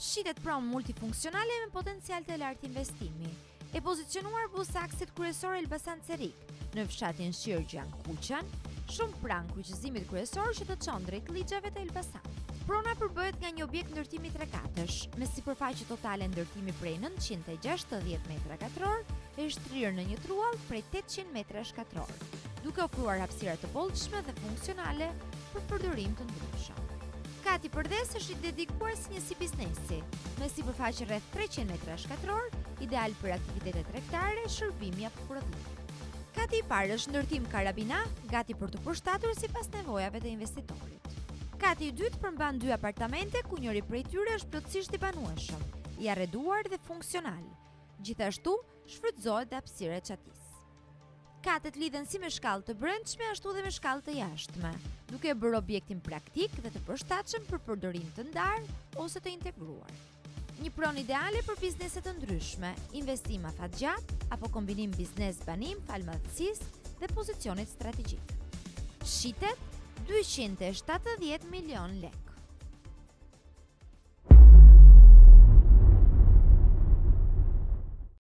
Shitet pronë multifunksionale me potencial të lartë investimi. E pozicionuar busaksit kryesor Elbasan Cerik, në fshatin Shirgjan Kuqan, shumë pranë kryqëzimit kryesor që të çon drejt ligjeve të Elbasanit. Prona përbëhet nga një objekt ndërtimi 3 katësh, me sipërfaqe totale ndërtimi prej 960 metra katror e shtrirë në një truall prej 800 metra shkatror, duke ofruar hapësira të bollshme dhe funksionale për përdorim të ndryshëm. Kati Përdes është i dedikuar si njësi biznesi, me sipërfaqe rreth 300 metra shkatror, ideal për aktivitete tregtare, shërbimi apo prodhim. Kati i parë është ndërtim karabina, gati për të përshtatur sipas nevojave të investitorit. Kati i dytë përmban 2 apartamente ku njëri prej tyre është plotësisht i banueshëm, i arreduar dhe funksional. Gjithashtu, shfrytëzohet dhe hapësira e çatisë. Katet lidhen si me shkallë të brendshme ashtu dhe me shkallë të jashtme, duke e bërë objektin praktik dhe të përshtatshëm për përdorim të ndarë ose të integruar. Një pronë ideale për biznese të ndryshme, investim afatgjatë apo kombinim biznes-banim, falmadhësisë dhe pozicionit strategjik. Shitet 270 milion lekë.